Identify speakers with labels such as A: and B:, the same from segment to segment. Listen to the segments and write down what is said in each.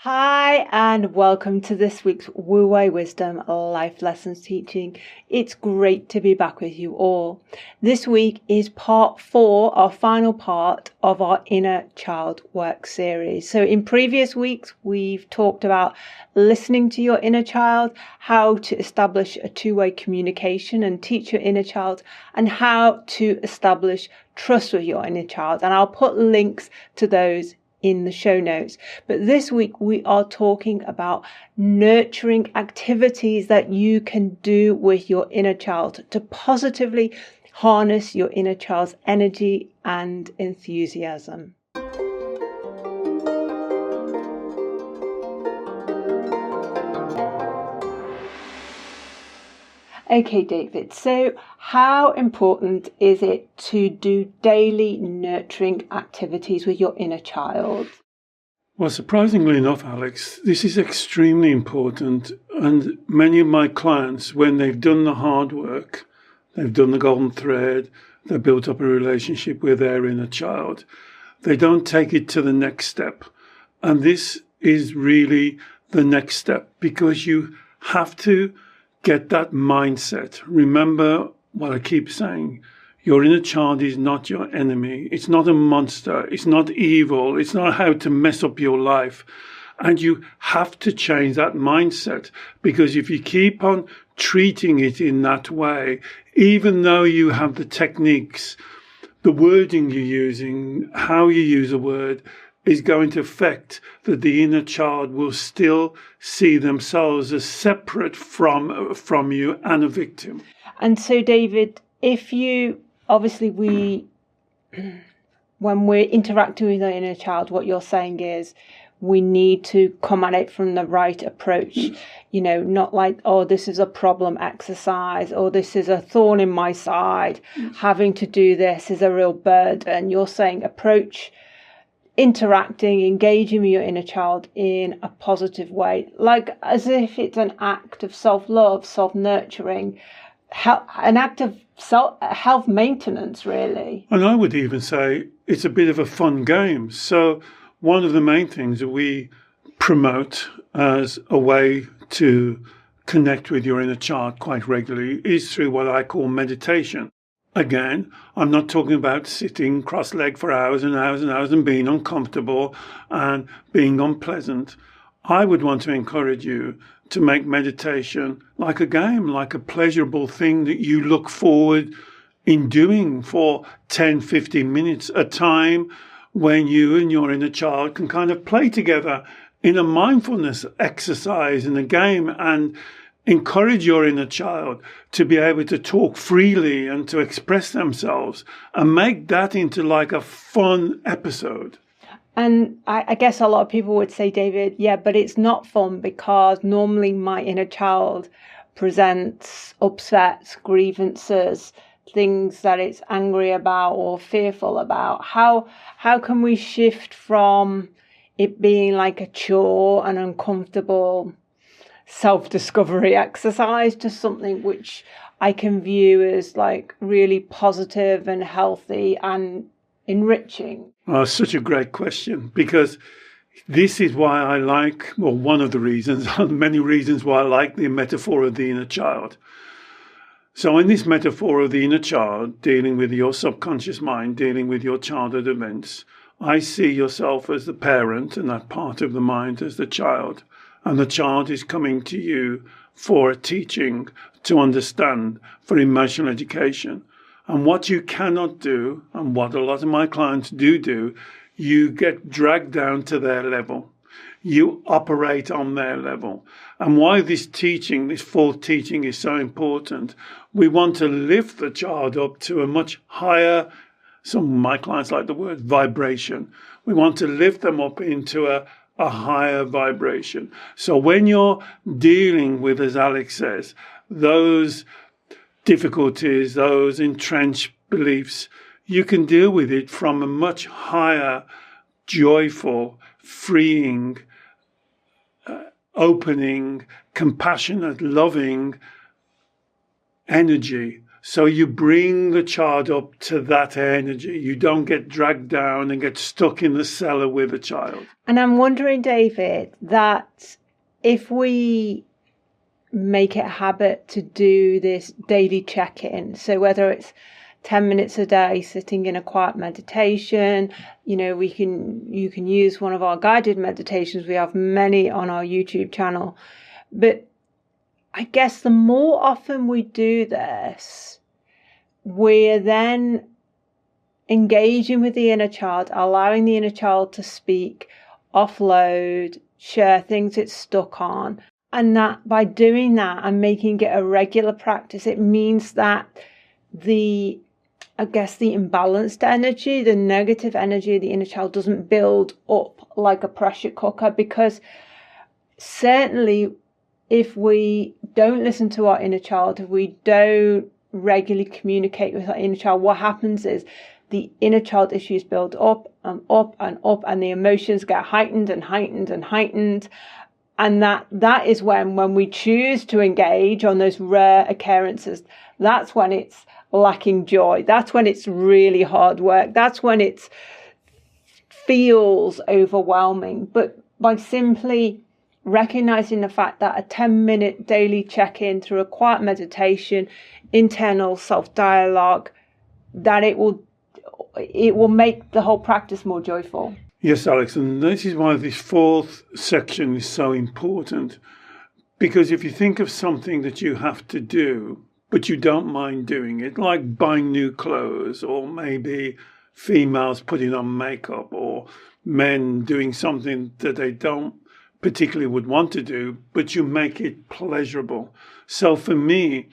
A: Hi, and welcome to this week's Wu Wei Wisdom Life Lessons teaching. It's great to be back with you all. This week is part 4, our final part of our Inner Child Work series. So in previous weeks, we've talked about listening to your inner child, how to establish a two-way communication and teach your inner child, and how to establish trust with your inner child. And I'll put links to those in the show notes. But this week we are talking about nurturing activities that you can do with your inner child to positively harness your inner child's energy and enthusiasm. Okay, David, so how important is it to do daily nurturing activities with your inner child?
B: Well, surprisingly enough, Alex, this is extremely important. And many of my clients, when they've done the hard work, they've done the golden thread, they've built up a relationship with their inner child, they don't take it to the next step. And this is really the next step, because you have to get that mindset. Remember what I keep saying. Your inner child is not your enemy. It's not a monster. It's not evil. It's not how to mess up your life. And you have to change that mindset, because if you keep on treating it in that way, even though you have the techniques, the wording you're using, how you use a word, is going to affect that the inner child will still see themselves as separate from you and a victim.
A: And so, David, when we're interacting with our inner child, what you're saying is we need to come at it from the right approach. Not like, oh, this is a problem exercise, or this is a thorn in my side. Having to do this is a real burden. You're saying approach interacting, engaging with your inner child in a positive way, like as if it's an act of self-love, self-nurturing, an act of health maintenance, really.
B: And I would even say it's a bit of a fun game. So one of the main things that we promote as a way to connect with your inner child quite regularly is through what I call meditation. Again, I'm not talking about sitting cross-legged for hours and hours and hours and being uncomfortable and being unpleasant. I would want to encourage you to make meditation like a game, like a pleasurable thing that you look forward in doing for 10, 15 minutes, a time when you and your inner child can kind of play together in a mindfulness exercise in a game, and encourage your inner child to be able to talk freely and to express themselves, and make that into like a fun episode.
A: And I guess a lot of people would say, David, yeah, but it's not fun because normally my inner child presents upsets, grievances, things that it's angry about or fearful about. How can we shift from it being like a chore and uncomfortable self-discovery exercise to something which I can view as like really positive and healthy and enriching?
B: Oh, such a great question, because this is why I like, well, one of the reasons, many reasons why I like the metaphor of the inner child. So in this metaphor of the inner child, dealing with your subconscious mind, dealing with your childhood events, I see yourself as the parent and that part of the mind as the child. And the child is coming to you for a teaching, to understand, for emotional education. And what you cannot do, and what a lot of my clients do, you get dragged down to their level. You operate on their level. And why this teaching, this full teaching, is so important, we want to lift the child up to a much higher, some of my clients like the word vibration. We want to lift them up into a higher vibration. So when you're dealing with, as Alex says, those difficulties, those entrenched beliefs, you can deal with it from a much higher, joyful, freeing, opening, compassionate, loving energy So you bring the child up to that energy. You don't get dragged down and get stuck in the cellar with the child.
A: And I'm wondering, David, that if we make it a habit to do this daily check-in, so whether it's 10 minutes a day sitting in a quiet meditation, you can use one of our guided meditations. We have many on our YouTube channel. But I guess the more often we do this, we're then engaging with the inner child, allowing the inner child to speak, offload, share things it's stuck on. And that by doing that and making it a regular practice, it means that the imbalanced energy, the negative energy of the inner child doesn't build up like a pressure cooker. Because certainly if we don't listen to our inner child, if we don't regularly communicate with our inner child, what happens is the inner child issues build up and up and up, and the emotions get heightened and heightened and heightened. And that is when we choose to engage on those rare occurrences, that's when it's lacking joy. That's when it's really hard work. That's when it feels overwhelming. But by simply recognizing the fact that a 10-minute daily check-in through a quiet meditation, internal self-dialogue, that it will make the whole practice more joyful.
B: Yes, Alex, and this is why this fourth section is so important. Because if you think of something that you have to do, but you don't mind doing it, like buying new clothes, or maybe females putting on makeup, or men doing something that they don't particularly would want to do, but you make it pleasurable. So for me,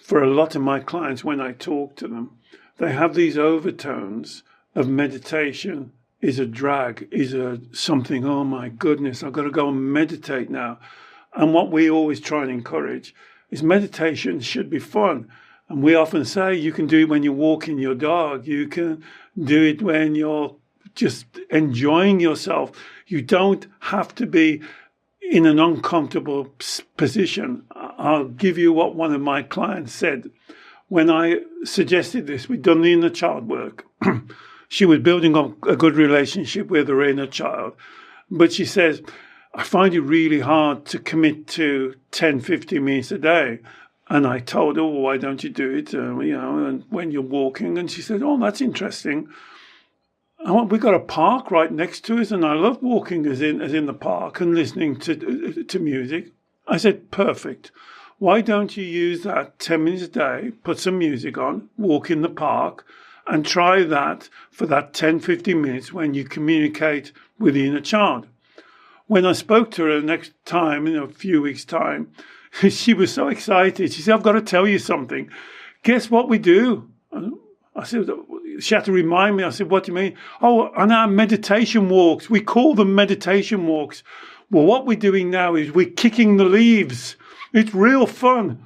B: for a lot of my clients, when I talk to them, they have these overtones of meditation is a drag, is a something, oh my goodness, I've got to go and meditate now. And what we always try and encourage is meditation should be fun. And we often say you can do it when you're walking your dog. You can do it when you're just enjoying yourself. You don't have to be in an uncomfortable position. I'll give you what one of my clients said. When I suggested this, we'd done the inner child work. She was building up a good relationship with her inner child. But she says, I find it really hard to commit to 10, 15 minutes a day. And I told her, well, why don't you do it, and when you're walking? And she said, oh, that's interesting. We got a park right next to us, and I love walking as in the park and listening to music. I said, perfect. Why don't you use that 10 minutes a day, put some music on, walk in the park, and try that for that 10, 15 minutes when you communicate with the inner child. When I spoke to her next time, in a few weeks' time, she was so excited. She said, I've got to tell you something. Guess what we do? I said, she had to remind me. I said, what do you mean? Oh, on our meditation walks. We call them meditation walks. Well, what we're doing now is we're kicking the leaves. It's real fun.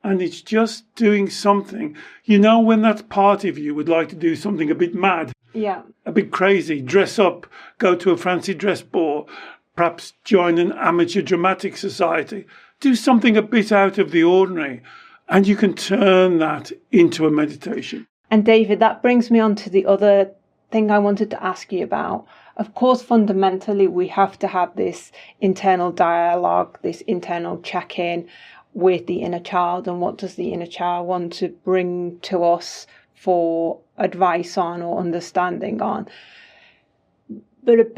B: And it's just doing something. You know, when that part of you would like to do something a bit mad, a bit crazy, dress up, go to a fancy dress ball, perhaps join an amateur dramatic society, do something a bit out of the ordinary, and you can turn that into a meditation.
A: And David, that brings me on to the other thing I wanted to ask you about. Of course, fundamentally, we have to have this internal dialogue, this internal check-in with the inner child, and what does the inner child want to bring to us for advice on or understanding on. But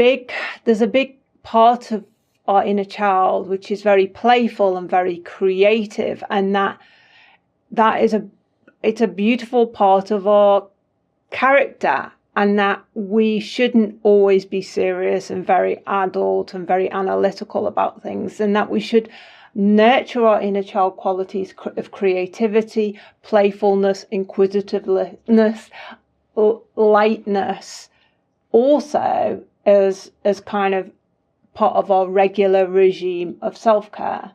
A: there's a big part of our inner child which is very playful and very creative, and that is it's a beautiful part of our character, and that we shouldn't always be serious and very adult and very analytical about things, and that we should nurture our inner child qualities of creativity, playfulness, inquisitiveness, lightness, also as kind of part of our regular regime of self-care.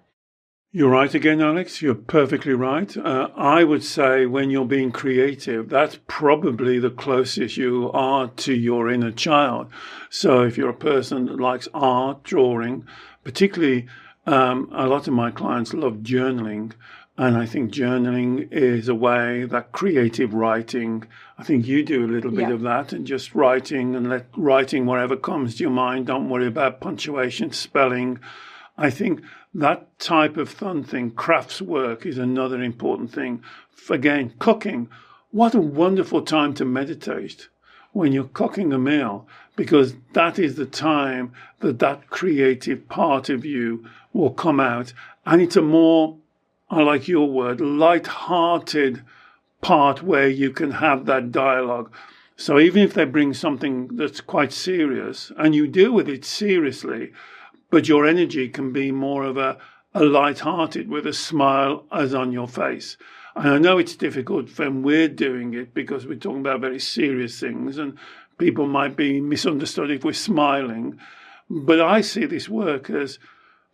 B: You're right again, Alex. You're perfectly right. I would say when you're being creative, that's probably the closest you are to your inner child. So if you're a person that likes art, drawing, particularly a lot of my clients love journaling. And I think journaling is a way, that creative writing, I think you do a little bit of that, and just writing and let writing whatever comes to your mind. Don't worry about punctuation, spelling. I think that type of fun thing, crafts work, is another important thing. Again, cooking. What a wonderful time to meditate when you're cooking a meal, because that is the time that creative part of you will come out. And it's a more, I like your word, light-hearted part where you can have that dialogue. So even if they bring something that's quite serious and you deal with it seriously, but your energy can be more of a light-hearted with a smile as on your face. And I know it's difficult when we're doing it because we're talking about very serious things and people might be misunderstood if we're smiling. But I see this work as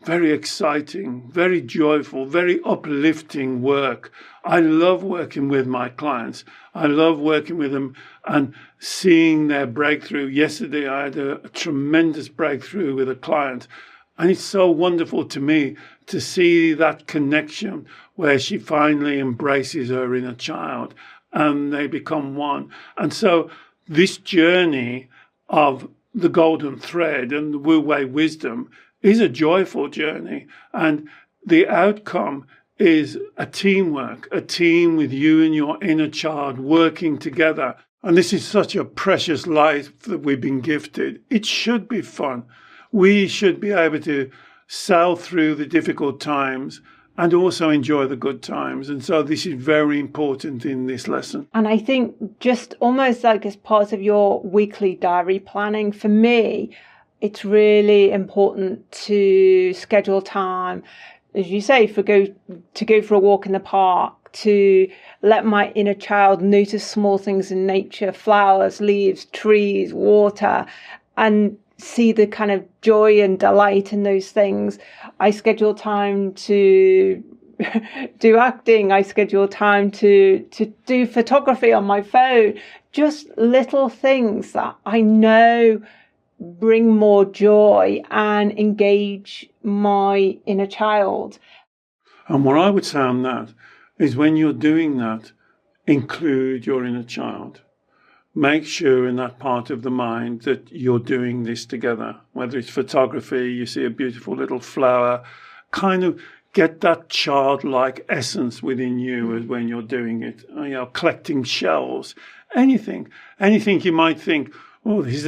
B: very exciting, very joyful, very uplifting work. I love working with my clients. I love working with them and seeing their breakthrough. Yesterday, I had a tremendous breakthrough with a client. And it's so wonderful to me to see that connection where she finally embraces her inner child and they become one. And so this journey of the golden thread and the Wu Wei wisdom is a joyful journey. And the outcome is a teamwork, a team with you and your inner child working together. And this is such a precious life that we've been gifted. It should be fun. We should be able to sail through the difficult times and also enjoy the good times. And so this is very important in this lesson.
A: And I think just almost like as part of your weekly diary planning, for me, it's really important to schedule time, as you say, to go for a walk in the park, to let my inner child notice small things in nature, flowers, leaves, trees, water, and see the kind of joy and delight in those things. I schedule time to do acting. I schedule time to do photography on my phone. Just little things that I know bring more joy and engage my inner child.
B: And what I would say on that is when you're doing that, include your inner child. Make sure in that part of the mind that you're doing this together. Whether it's photography, you see a beautiful little flower, kind of get that childlike essence within you as when you're doing it. You know, collecting shells, anything you might think, oh, this is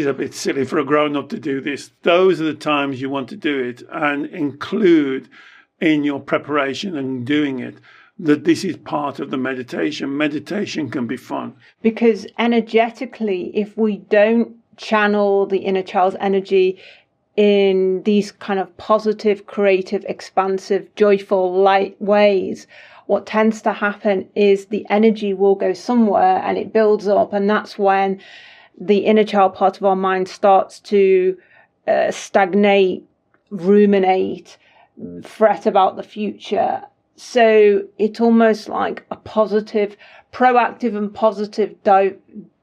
B: a bit silly for a grown-up to do this. Those are the times you want to do it, and include in your preparation and doing it that this is part of the meditation. Meditation can be fun.
A: Because energetically, if we don't channel the inner child's energy in these kind of positive, creative, expansive, joyful, light ways, what tends to happen is the energy will go somewhere and it builds up. And that's when the inner child part of our mind starts to stagnate, ruminate, fret about the future. So it's almost like a positive, proactive and positive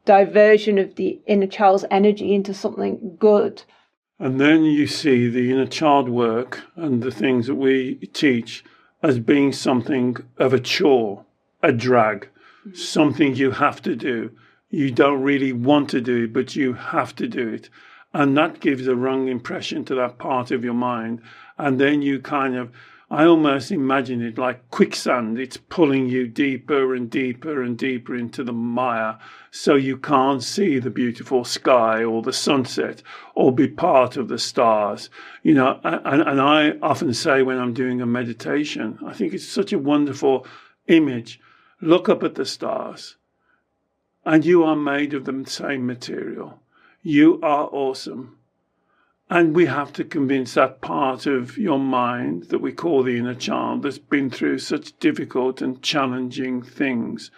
A: diversion of the inner child's energy into something good.
B: And then you see the inner child work and the things that we teach as being something of a chore, a drag, something you have to do. You don't really want to do it, but you have to do it. And that gives a wrong impression to that part of your mind. And then you kind of, I almost imagine it like quicksand. It's pulling you deeper and deeper and deeper into the mire, so you can't see the beautiful sky or the sunset or be part of the stars. You know, and I often say when I'm doing a meditation, I think it's such a wonderful image. Look up at the stars, and you are made of the same material. You are awesome. And we have to convince that part of your mind that we call the inner child that's been through such difficult and challenging things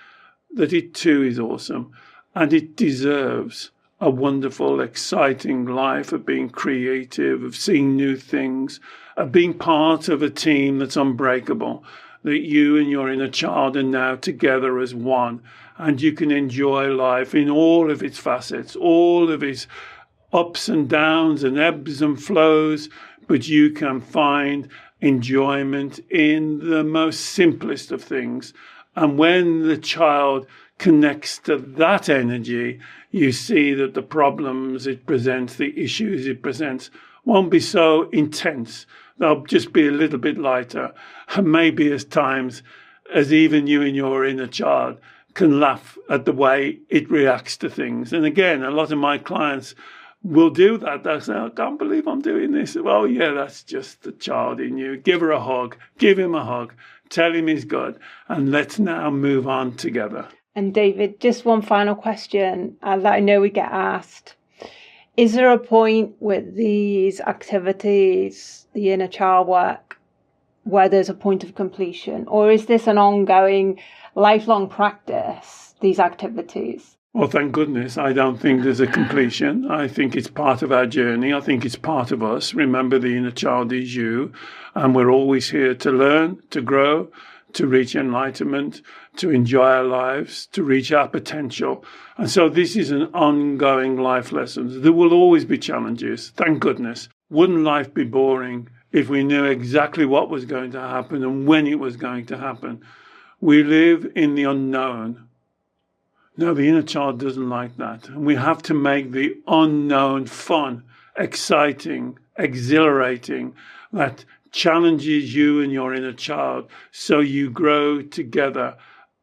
B: that it too is awesome. And it deserves a wonderful, exciting life of being creative, of seeing new things, of being part of a team that's unbreakable, that you and your inner child are now together as one. And you can enjoy life in all of its facets, all of its ups and downs and ebbs and flows, but you can find enjoyment in the most simplest of things. And when the child connects to that energy, you see that the problems it presents, the issues it presents, won't be so intense. They'll just be a little bit lighter. And maybe as times as even you and your inner child can laugh at the way it reacts to things. And again, a lot of my clients will do that. They'll say, I can't believe I'm doing this. Well, yeah, that's just the child in you. Give her a hug. Give him a hug. Tell him he's good. And let's now move on together.
A: And David, just one final question that I know we get asked. Is there a point with these activities, the inner child work, where there's a point of completion? Or is this an ongoing, lifelong practice, these activities?
B: Well, thank goodness, I don't think there's a completion. I think it's part of our journey. I think it's part of us. Remember, the inner child is you, and we're always here to learn, to grow, to reach enlightenment, to enjoy our lives, to reach our potential. And so this is an ongoing life lesson. There will always be challenges, thank goodness. Wouldn't life be boring if we knew exactly what was going to happen and when it was going to happen? We live in the unknown. No, the inner child doesn't like that. And we have to make the unknown fun, exciting, exhilarating, that challenges you and your inner child so you grow together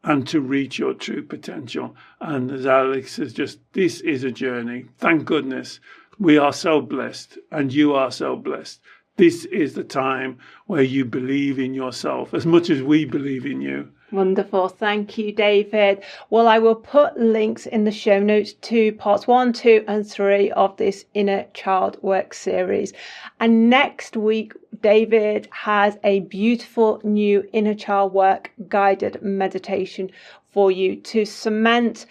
B: and to reach your true potential. And as Alex says, this is a journey. Thank goodness we are so blessed and you are so blessed. This is the time where you believe in yourself as much as we believe in you.
A: Wonderful. Thank you, David. Well, I will put links in the show notes to parts 1, 2, and 3 of this Inner Child Work series. And next week, David has a beautiful new Inner Child Work guided meditation for you to cement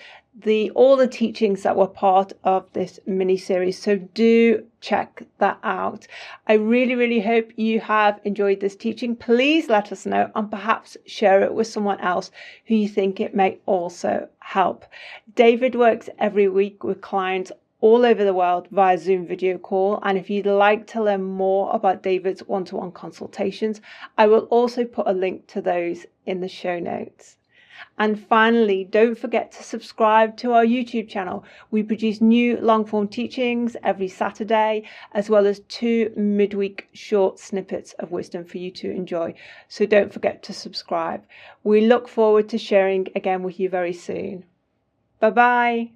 A: all the teachings that were part of this mini series. So do check that out. I really, really hope you have enjoyed this teaching. Please let us know and perhaps share it with someone else who you think it may also help. David works every week with clients all over the world via Zoom video call. And if you'd like to learn more about David's one-to-one consultations, I will also put a link to those in the show notes. And finally, don't forget to subscribe to our YouTube channel. We produce new long-form teachings every Saturday, as well as 2 midweek short snippets of wisdom for you to enjoy. So don't forget to subscribe. We look forward to sharing again with you very soon. Bye-bye.